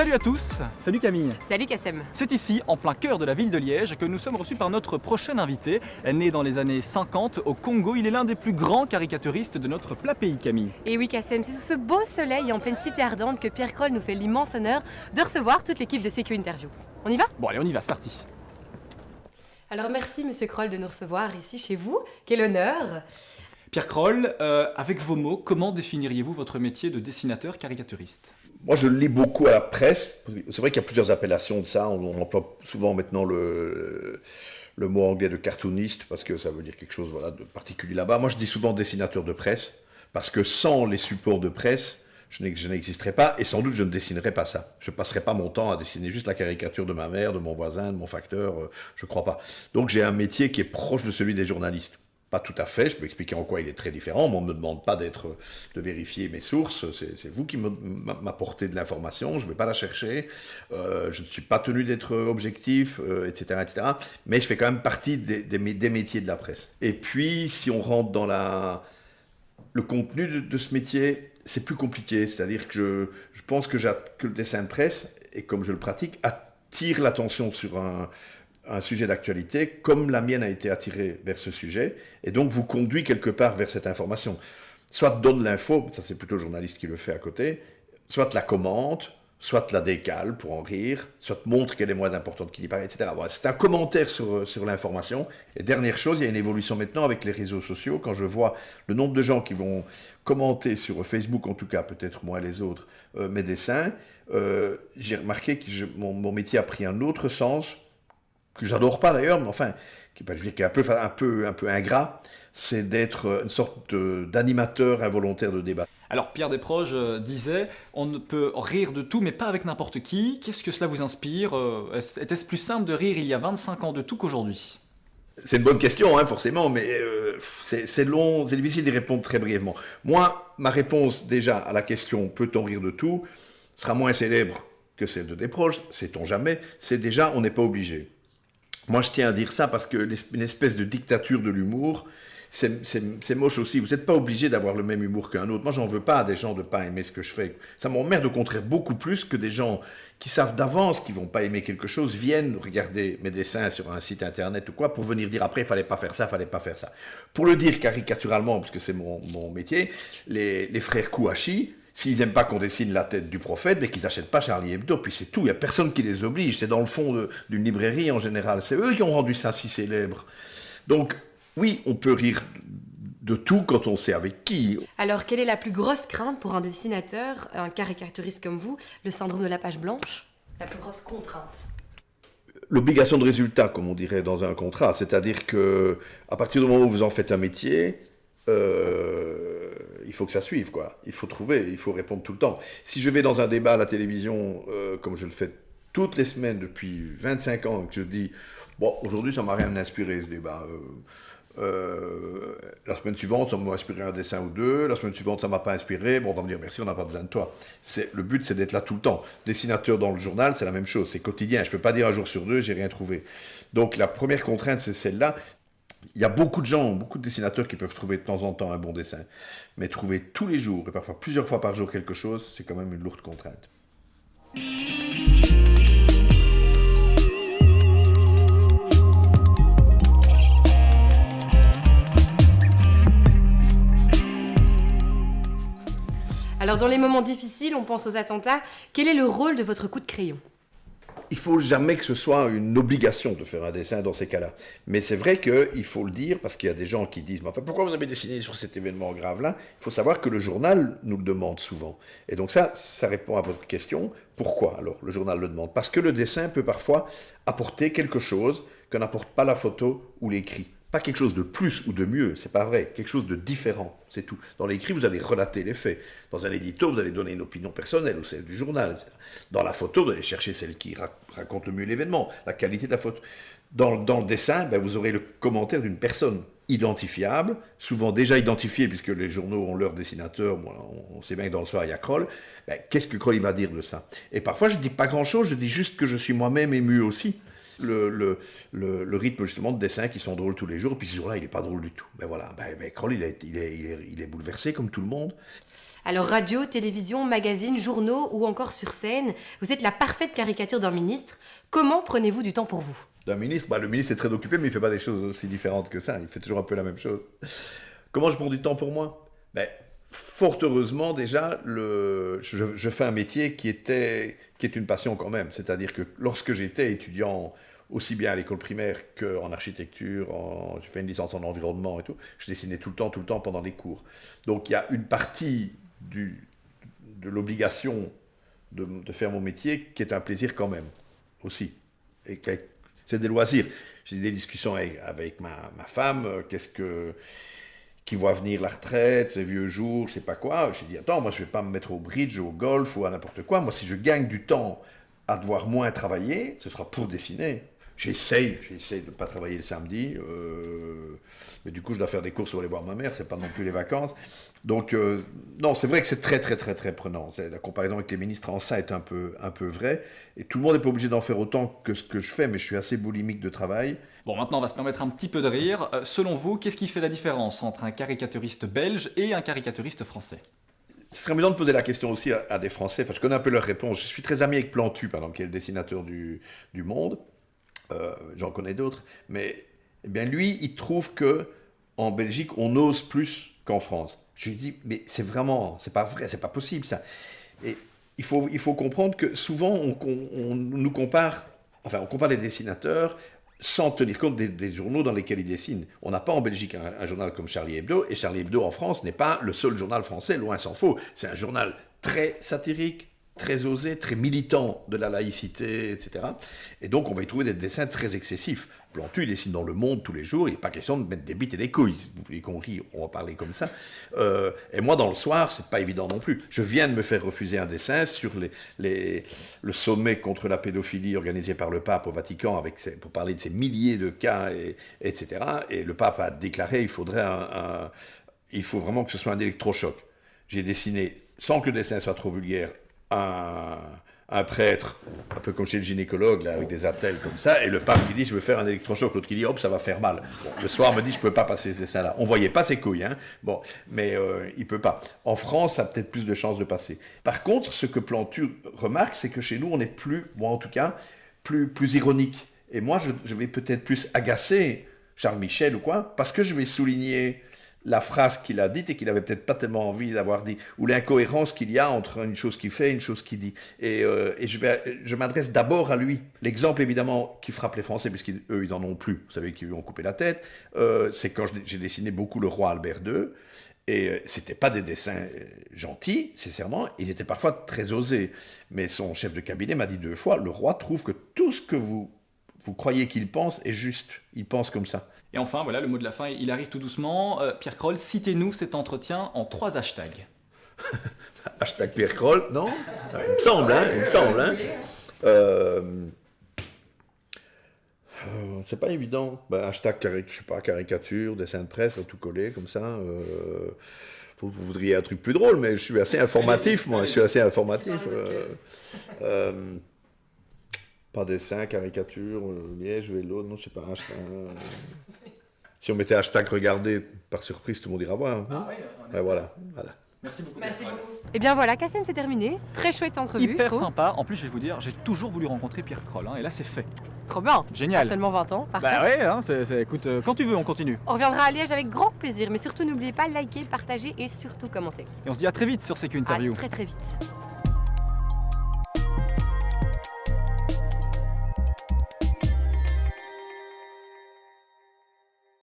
Salut à tous. Salut Camille. Salut Kassem. C'est ici, en plein cœur de la ville de Liège, que nous sommes reçus par notre prochain invité. Né dans les années 50 au Congo, il est l'un des plus grands caricaturistes de notre plat pays, Camille. Et oui Kassem, c'est sous ce beau soleil en pleine cité ardente que Pierre Kroll nous fait l'immense honneur de recevoir toute l'équipe de CQ Interview. On y va? Bon allez, on y va, c'est parti. Alors merci Monsieur Kroll de nous recevoir ici chez vous. Quel honneur! Pierre Kroll, avec vos mots, comment définiriez-vous votre métier de dessinateur caricaturiste? Moi, je lis beaucoup à la presse. C'est vrai qu'il y a plusieurs appellations de ça. On emploie souvent maintenant le mot anglais de cartooniste parce que ça veut dire quelque chose de particulier là-bas. Moi, je dis souvent dessinateur de presse parce que sans les supports de presse, je n'existerais pas et sans doute je ne dessinerais pas ça. Je ne passerais pas mon temps à dessiner juste la caricature de ma mère, de mon voisin, de mon facteur. Je ne crois pas. Donc, j'ai un métier qui est proche de celui des journalistes. Pas tout à fait, je peux expliquer en quoi il est très différent. Moi, on ne me demande pas de vérifier mes sources, c'est vous qui m'apportez de l'information, je ne vais pas la chercher, je ne suis pas tenu d'être objectif, etc., etc. Mais je fais quand même partie des métiers de la presse. Et puis, si on rentre dans le contenu de ce métier, c'est plus compliqué. C'est-à-dire que je pense que le dessin de presse, et comme je le pratique, attire l'attention sur un sujet d'actualité, comme la mienne a été attirée vers ce sujet, et donc vous conduit quelque part vers cette information. Soit donne l'info, ça c'est plutôt le journaliste qui le fait à côté, soit la commente, soit la décale pour en rire, soit montre qu'elle est moins importante qu'il y paraît, etc. Voilà, c'est un commentaire sur l'information. Et dernière chose, il y a une évolution maintenant avec les réseaux sociaux. Quand je vois le nombre de gens qui vont commenter sur Facebook, en tout cas, peut-être moins les autres, mes dessins, j'ai remarqué que mon métier a pris un autre sens, que j'adore pas d'ailleurs, mais enfin, qui est un peu ingrat, c'est d'être une sorte d'animateur involontaire de débat. Alors Pierre Desproges disait, on ne peut rire de tout, mais pas avec n'importe qui. Qu'est-ce que cela vous inspire? Était-ce plus simple de rire il y a 25 ans de tout qu'aujourd'hui? C'est une bonne question, hein, forcément, mais c'est long, c'est difficile d'y répondre très brièvement. Moi, ma réponse déjà à la question « peut-on rire de tout ?» sera moins célèbre que celle de Desproges, sait-on jamais, c'est déjà « on n'est pas obligé ». Moi, je tiens à dire ça parce qu'une espèce de dictature de l'humour, c'est moche aussi. Vous n'êtes pas obligé d'avoir le même humour qu'un autre. Moi, j'en veux pas à des gens de ne pas aimer ce que je fais. Ça m'emmerde au contraire beaucoup plus que des gens qui savent d'avance qu'ils ne vont pas aimer quelque chose, viennent regarder mes dessins sur un site internet ou quoi, pour venir dire après, il ne fallait pas faire ça, il ne fallait pas faire ça. Pour le dire caricaturalement, parce que c'est mon métier, les frères Kouachi, s'ils n'aiment pas qu'on dessine la tête du prophète, mais qu'ils n'achètent pas Charlie Hebdo, puis c'est tout. Il n'y a personne qui les oblige. C'est dans le fond d'une librairie en général. C'est eux qui ont rendu ça si célèbre. Donc, oui, on peut rire de tout quand on sait avec qui. Alors, quelle est la plus grosse crainte pour un dessinateur, un caricaturiste comme vous, le syndrome de la page blanche? La plus grosse contrainte? L'obligation de résultat, comme on dirait dans un contrat. C'est-à-dire que à partir du moment où vous en faites un métier, il faut que ça suive, quoi. Il faut trouver, il faut répondre tout le temps. Si je vais dans un débat à la télévision, comme je le fais toutes les semaines depuis 25 ans, que je dis, bon, aujourd'hui, ça m'a rien inspiré, ce débat. La semaine suivante, ça m'a inspiré un dessin ou deux. La semaine suivante, ça m'a pas inspiré. Bon, on va me dire, merci, on n'a pas besoin de toi. Le but, c'est d'être là tout le temps. Dessinateur dans le journal, c'est la même chose. C'est quotidien. Je peux pas dire un jour sur deux, j'ai rien trouvé. Donc, la première contrainte, c'est celle-là. Il y a beaucoup de gens, beaucoup de dessinateurs qui peuvent trouver de temps en temps un bon dessin. Mais trouver tous les jours, et parfois plusieurs fois par jour quelque chose, c'est quand même une lourde contrainte. Alors, dans les moments difficiles, on pense aux attentats. Quel est le rôle de votre coup de crayon? Il ne faut jamais que ce soit une obligation de faire un dessin dans ces cas-là. Mais c'est vrai qu'il faut le dire, parce qu'il y a des gens qui disent « Mais enfin, pourquoi vous avez dessiné sur cet événement grave-là » Il faut savoir que le journal nous le demande souvent. Et donc ça répond à votre question. Pourquoi alors le journal le demande? Parce que le dessin peut parfois apporter quelque chose que n'apporte pas la photo ou l'écrit. Pas quelque chose de plus ou de mieux, c'est pas vrai. Quelque chose de différent, c'est tout. Dans l'écrit, vous allez relater les faits. Dans un édito, vous allez donner une opinion personnelle ou celle du journal, etc. Dans la photo, vous allez chercher celle qui raconte le mieux l'événement, la qualité de la photo. Dans le dessin, vous aurez le commentaire d'une personne identifiable, souvent déjà identifiée, puisque les journaux ont leur dessinateur. Moi, on sait bien que dans le soir, il y a Kroll. Qu'est-ce que Kroll va dire de ça? Et parfois, je ne dis pas grand-chose, je dis juste que je suis moi-même ému aussi. le rythme justement de dessin qui sont drôles tous les jours, et puis ce jour-là, il n'est pas drôle du tout. Mais voilà, Kroll, il est bouleversé comme tout le monde. Alors radio, télévision, magazine, journaux ou encore sur scène, vous êtes la parfaite caricature d'un ministre. Comment prenez-vous du temps pour vous? D'un ministre, le ministre est très occupé, mais il ne fait pas des choses aussi différentes que ça. Il fait toujours un peu la même chose. Comment je prends du temps pour moi? Fort heureusement, déjà, je fais un métier qui est une passion quand même. C'est-à-dire que lorsque j'étais étudiant, aussi bien à l'école primaire qu'en architecture, j'ai fait une licence en environnement et tout, je dessinais tout le temps pendant les cours. Donc il y a une partie de l'obligation de faire mon métier qui est un plaisir quand même, aussi. Et c'est des loisirs. J'ai des discussions avec ma femme, qui voit venir la retraite, ses vieux jours, je sais pas quoi. J'ai dit, attends, moi je vais pas me mettre au bridge, au golf ou à n'importe quoi. Moi, si je gagne du temps à devoir moins travailler, ce sera pour dessiner. J'essaye de ne pas travailler le samedi, mais du coup je dois faire des courses pour aller voir ma mère, c'est pas non plus les vacances. Donc non, c'est vrai que c'est très prenant. La comparaison avec les ministres en ça est un peu vraie, et tout le monde n'est pas obligé d'en faire autant que ce que je fais, mais je suis assez boulimique de travail. Bon, maintenant on va se permettre un petit peu de rire. Selon vous, qu'est-ce qui fait la différence entre un caricaturiste belge et un caricaturiste français? Ce serait amusant de poser la question aussi à des Français, enfin je connais un peu leur réponse. Je suis très ami avec Plantu, par exemple, qui est le dessinateur du Monde. J'en connais d'autres, mais eh bien, lui, il trouve que en Belgique, on ose plus qu'en France. Je lui dis, mais c'est pas vrai, c'est pas possible ça. Et il faut comprendre que souvent, on nous compare, on compare les dessinateurs sans tenir compte des journaux dans lesquels ils dessinent. On n'a pas en Belgique un journal comme Charlie Hebdo, et Charlie Hebdo en France n'est pas le seul journal français, loin s'en faut. C'est un journal très satirique, très osé, très militant de la laïcité, etc. Et donc, on va y trouver des dessins très excessifs. Plantu, il dessine dans Le Monde tous les jours, il n'est pas question de mettre des bites et des couilles. Vous voulez qu'on rit, on va parler comme ça. Et moi, dans Le Soir, c'est pas évident non plus. Je viens de me faire refuser un dessin sur le sommet contre la pédophilie organisé par le pape au Vatican, pour parler de ces milliers de cas, etc. Et le pape a déclaré il faut vraiment que ce soit un électrochoc. J'ai dessiné, sans que le dessin soit trop vulgaire, un prêtre, un peu comme chez le gynécologue, là, avec des attelles comme ça, et le pape qui dit, je veux faire un électrochoc, l'autre qui dit, hop, ça va faire mal. Bon, le soir me dit, je peux pas passer ce dessin-là. On voyait pas ses couilles, hein. Bon, mais il peut pas. En France, ça a peut-être plus de chances de passer. Par contre, ce que Plantu remarque, c'est que chez nous, on est moi en tout cas, plus ironique. Et moi, je vais peut-être plus agacer Charles Michel ou quoi, parce que je vais souligner la phrase qu'il a dite et qu'il n'avait peut-être pas tellement envie d'avoir dit, ou l'incohérence qu'il y a entre une chose qu'il fait et une chose qu'il dit. Et je m'adresse d'abord à lui. L'exemple, évidemment, qui frappe les Français, puisqu'eux, ils n'en ont plus, vous savez qu'ils lui ont coupé la tête, c'est quand j'ai dessiné beaucoup le roi Albert II, et c'était pas des dessins gentils, sincèrement, ils étaient parfois très osés. Mais son chef de cabinet m'a dit 2 fois, le roi trouve que tout ce que vous croyez qu'il pense est juste. Il pense comme ça. Et enfin, voilà, le mot de la fin, il arrive tout doucement. Pierre Kroll, citez-nous cet entretien en 3 hashtags. Hashtag Pierre Kroll, non? Il me semble, c'est pas évident. Hashtag, je sais pas, caricature, dessin de presse, tout collé, comme ça. Vous voudriez un truc plus drôle, mais je suis assez informatif, moi. Je suis assez informatif. Pas dessin, caricature, liège, vélo, non, je sais pas, hashtag. Si on mettait hashtag regarder par surprise, tout le monde ira voir. Hein. Voilà. Merci beaucoup. Merci beaucoup. Et bien voilà, Kassem, c'est terminé. Très chouette entrevue. Hyper sympa. En plus, je vais vous dire, j'ai toujours voulu rencontrer Pierre Kroll, hein, et là, c'est fait. Trop bien. Génial. Pas seulement 20 ans, parfait. Bah ouais, hein, écoute, quand tu veux, on continue. On reviendra à Liège avec grand plaisir, mais surtout n'oubliez pas de liker, partager et surtout commenter. Et on se dit à très vite sur CQ Interview. À très vite.